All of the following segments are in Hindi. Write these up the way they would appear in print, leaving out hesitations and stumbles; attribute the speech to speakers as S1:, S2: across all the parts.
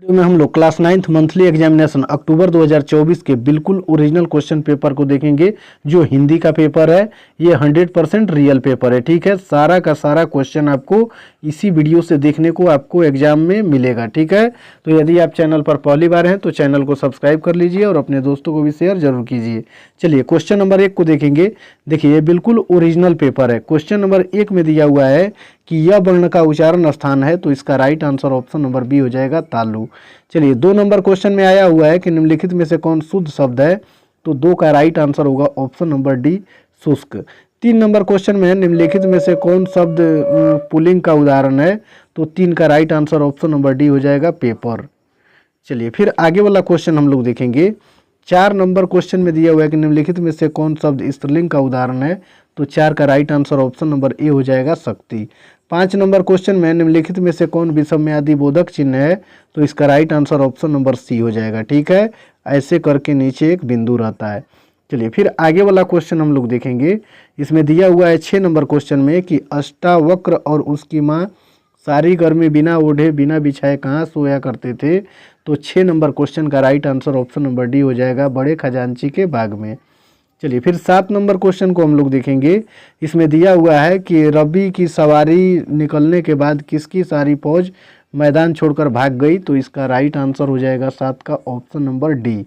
S1: में हम लोग क्लास 9th मंथली एग्जामिनेशन अक्टूबर 2024 के बिल्कुल ओरिजिनल क्वेश्चन पेपर को देखेंगे। जो हिंदी का पेपर है ये 100% रियल पेपर है। ठीक है, सारा का सारा क्वेश्चन आपको इसी वीडियो से देखने को आपको एग्जाम में मिलेगा। ठीक है, तो यदि आप चैनल पर पहली बार हैं तो चैनल को सब्सक्राइब कर लीजिए और अपने दोस्तों को भी शेयर जरूर कीजिए। चलिए क्वेश्चन नंबर 1 को देखेंगे। देखिए ये बिल्कुल ओरिजिनल पेपर है। क्वेश्चन नंबर 1 में दिया हुआ है कि यह वर्ण का उच्चारण स्थान है, तो इसका right answer option number B हो जाएगा तालु। चलिए 2 नंबर क्वेश्चन में आया हुआ है कि निम्नलिखित में से कौन शुद्ध शब्द है, तो 2 का राइट आंसर होगा ऑप्शन नंबर डी शुष्क। 3 नंबर क्वेश्चन में है निम्नलिखित में से कौन शब्द पुल्लिंग का उदाहरण है, तो 3 का right answer option number D हो जाएगा पेपर। चलिए फिर आगे वाला क्वेश्चन हम लोग देखेंगे। 4 नंबर क्वेश्चन में दिया हुआ है कि निम्नलिखित में से कौन शब्द स्त्रीलिंग का उदाहरण है, तो 4 का right answer option number A हो जाएगा शक्ति। 5 नंबर क्वेश्चन में निम्नलिखित में से कौन विषम्यादि बोधक चिन्ह है, तो इसका right answer option number C हो जाएगा। ठीक है, ऐसे करके नीचे एक बिंदु रहता है। चलिए फिर आगे वाला क्वेश्चन हम लोग देखेंगे। इसमें दिया हुआ है 6 नंबर क्वेश्चन में कि अष्टावक्र और उसकी माँ सारी गर्मी बिना ओढ़े बिना बिछाए कहाँ सोया करते थे, तो 6 नंबर क्वेश्चन का right answer option number D हो जाएगा बड़े खजांची के बाग में। चलिए फिर 7 नंबर क्वेश्चन को हम लोग देखेंगे। इसमें दिया हुआ है कि रवि की सवारी निकलने के बाद किसकी सारी फौज मैदान छोड़कर भाग गई, तो इसका राइट आंसर हो जाएगा 7 का ऑप्शन नंबर डी।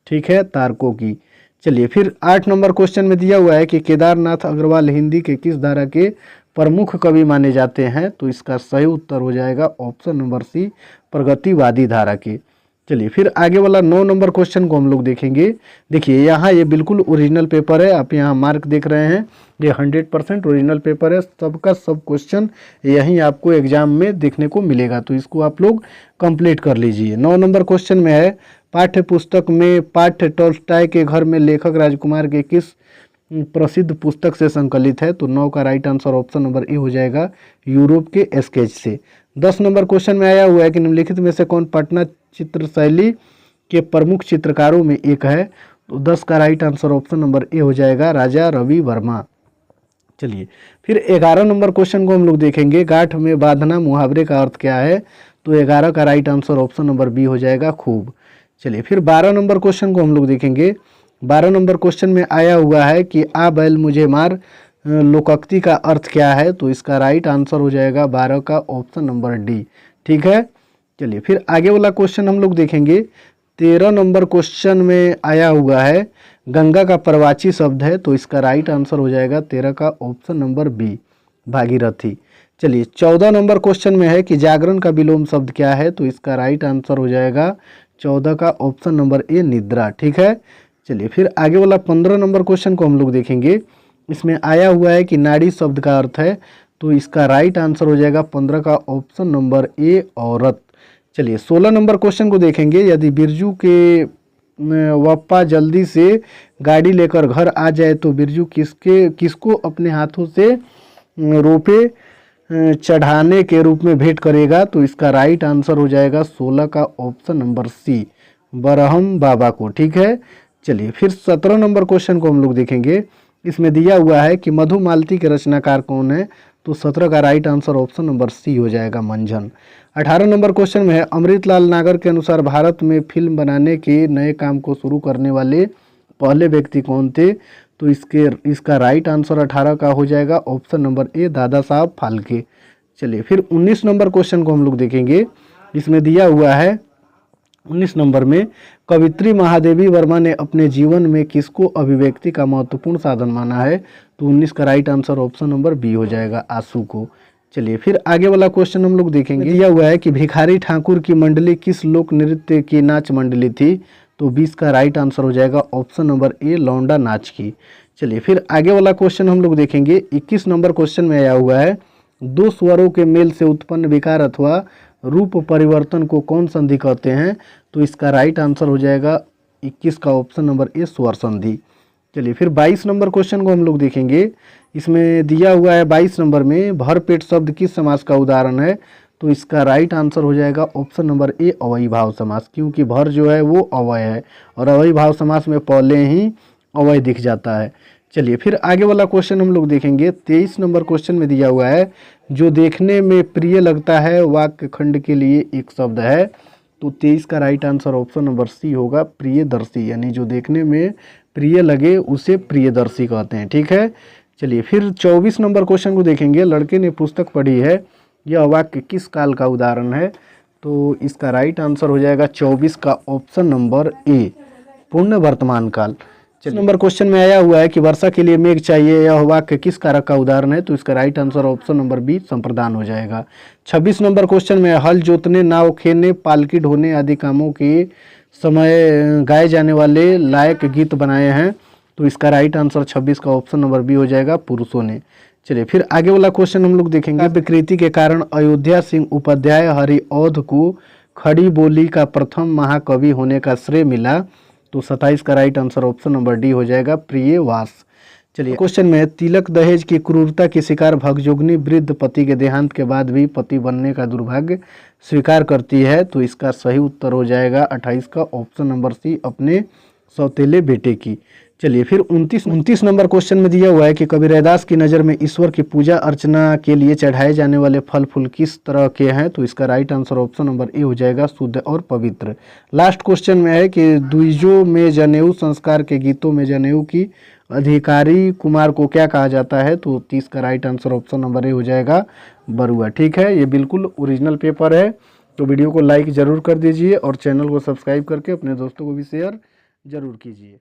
S1: ठीक है, तारकों की। चलिए फिर 8 नंबर क्वेश्चन में दिया हुआ है कि केदारनाथ अग्रवाल हिंदी के किस धारा के प्रमुख कवि माने जाते हैं, तो इसका सही उत्तर हो जाएगा ऑप्शन नंबर सी प्रगतिवादी धारा के। चलिए फिर आगे वाला 9 नंबर क्वेश्चन को हम लोग देखेंगे। देखिए यहाँ ये बिल्कुल ओरिजिनल पेपर है, आप यहाँ मार्क देख रहे हैं, ये 100% ओरिजिनल पेपर है। सबका सब क्वेश्चन यहीं आपको एग्जाम में देखने को मिलेगा, तो इसको आप लोग कंप्लीट कर लीजिए। 9 नंबर क्वेश्चन में है पाठ्य पुस्तक में पाठ्य टॉल्स्टॉय के घर में लेखक राजकुमार के किस प्रसिद्ध पुस्तक से संकलित है, तो 9 का right answer option number A हो जाएगा यूरोप के स्केच से। 10 नंबर क्वेश्चन में आया हुआ है कि निम्नलिखित में से कौन पटना चित्र शैली के प्रमुख चित्रकारों में एक है, तो 10 का right answer option number A हो जाएगा राजा रवि वर्मा। चलिए फिर 11 नंबर क्वेश्चन को हम लोग देखेंगे। गांठ में बांधना मुहावरे का अर्थ क्या है, तो 11 का right answer option number B हो जाएगा खूब। चलिए फिर 12 नंबर क्वेश्चन को हम लोग देखेंगे। 12 नंबर क्वेश्चन में आया हुआ है कि आ बैल मुझे मार लोकोक्ति का अर्थ क्या है, तो इसका राइट आंसर हो जाएगा 12 का ऑप्शन नंबर डी। ठीक है, चलिए फिर आगे वाला क्वेश्चन हम लोग देखेंगे। 13 नंबर क्वेश्चन में आया हुआ है गंगा का प्रवाची शब्द है, तो इसका राइट आंसर हो जाएगा 13 का ऑप्शन नंबर बी भागीरथी। चलिए 14 नंबर क्वेश्चन में है कि जागरण का विलोम शब्द क्या है, तो इसका राइट आंसर हो जाएगा 14 का ऑप्शन नंबर ए निद्रा। ठीक है, चलिए फिर आगे वाला 15 नंबर क्वेश्चन को हम लोग देखेंगे। इसमें आया हुआ है कि नाड़ी शब्द का अर्थ है, तो इसका राइट आंसर हो जाएगा 15 का ऑप्शन नंबर ए औरत। चलिए 16 नंबर क्वेश्चन को देखेंगे। यदि बिरजू के वप्पा जल्दी से गाड़ी लेकर घर आ जाए तो बिरजू किसको अपने हाथों से रोपे चढ़ाने के रूप में भेंट करेगा, तो इसका राइट आंसर हो जाएगा 16 का ऑप्शन नंबर सी बरहम बाबा को। ठीक है, चलिए फिर 17 नंबर क्वेश्चन को हम लोग देखेंगे। इसमें दिया हुआ है कि मधुमालती के रचनाकार कौन है, तो 17 का right answer option number C हो जाएगा मंझन। 18 नंबर क्वेश्चन में है अमृतलाल नागर के अनुसार भारत में फिल्म बनाने के नए काम को शुरू करने वाले पहले व्यक्ति कौन थे, तो इसका राइट आंसर 18 का हो जाएगा option number A Dada Saheb Phalke. चलिए फिर 19 नंबर क्वेश्चन को हम लोग देखेंगे। इसमें दिया हुआ है 19 नंबर में कवित्री महादेवी वर्मा ने अपने जीवन में किसको अभिव्यक्ति का महत्वपूर्ण साधन माना है, तो 19 का right answer option number B हो जाएगा आंसू को। चलिए फिर आगे वाला क्वेश्चन हम लोग देखेंगे। दिया हुआ है कि भिखारी ठाकुर की मंडली किस लोक नृत्य की नाच मंडली थी, तो 20 का राइट आंसर हो जाएगा ऑप्शन नंबर ए लौंडा नाच की। चलिए फिर आगे वाला क्वेश्चन हम लोग देखेंगे। 21 नंबर क्वेश्चन में आया हुआ है दो स्वरों के मेल से उत्पन्न विकार अथवा रूप परिवर्तन को कौन संधि कहते हैं, तो इसका राइट आंसर हो जाएगा 21 का ऑप्शन नंबर ए स्वर संधि। चलिए फिर 22 नंबर क्वेश्चन को हम लोग देखेंगे। इसमें दिया हुआ है 22 नंबर में भरपेट शब्द किस समास का उदाहरण है, तो इसका राइट आंसर हो जाएगा ऑप्शन नंबर ए अवयवी भाव समास, क्योंकि भर जो है वो अवय है और अवयवी भाव समास में पहले ही अवय दिख जाता है। चलिए फिर आगे वाला क्वेश्चन हम लोग देखेंगे। 23 नंबर क्वेश्चन में दिया हुआ है जो देखने में प्रिय लगता है वाक्य खंड के लिए एक शब्द है, तो 23 का right answer option number C होगा, प्रियदर्शी, यानी जो देखने में प्रिय लगे उसे प्रियदर्शी कहते हैं। ठीक है, चलिए फिर 24 नंबर क्वेश्चन को देखेंगे। लड़के ने पुस्तक पढ़ी है, यह वाक्य किस काल का उदाहरण है? तो इसका राइट आंसर हो जाएगा 24 का ऑप्शन नंबर ए, पूर्ण वर्तमान काल। चलिए नंबर क्वेश्चन में आया हुआ है कि वर्षा के लिए मेघ चाहिए, यह वाक्य किस कारक का उदाहरण है? तो इसका right answer option number B, संप्रदान हो जाएगा। 26 नंबर क्वेश्चन में हल जोतने, नाव खेने, पालकी ढोने आदि कामों के समय गाए जाने वाले लायक गीत बनाए हैं। तो इसका राइट आंसर 26 का ऑप्शन नंबर बी हो जाएगा, पुरुषों ने। चलिए फिर आगे वाला क्वेश्चन हम लोग देखेंगे। विकृति के कारण अयोध्या सिंह उपाध्याय हरिऔध को खड़ी बोली का प्रथम महाकवि होने का श्रेय मिला। तो 27 का right answer option number D हो जाएगा, प्रियवास। चलिए क्वेश्चन में तिलक दहेज की क्रूरता के शिकार भगजोगनी वृद्ध पति के देहांत के बाद भी पति बनने का दुर्भाग्य स्वीकार करती है। तो इसका सही उत्तर हो जाएगा 28 का ऑप्शन नंबर सी, अपने सौतेले बेटे की। चलिए फिर 29 नंबर क्वेश्चन में दिया हुआ है कि कबीर रैदास की नज़र में ईश्वर की पूजा अर्चना के लिए चढ़ाए जाने वाले फल फूल किस तरह के हैं? तो इसका right answer option number A हो जाएगा, शुद्ध और पवित्र। लास्ट क्वेश्चन में है कि द्विजों में जनेऊ संस्कार के गीतों में जनेऊ की अधिकारी कुमार को क्या कहा जाता है? तो 30 का right answer option number A हो जाएगा, बरुआ। ठीक है, ये बिल्कुल ओरिजिनल पेपर है। तो वीडियो को लाइक ज़रूर कर दीजिए और चैनल को सब्सक्राइब करके अपने दोस्तों को भी शेयर ज़रूर कीजिए।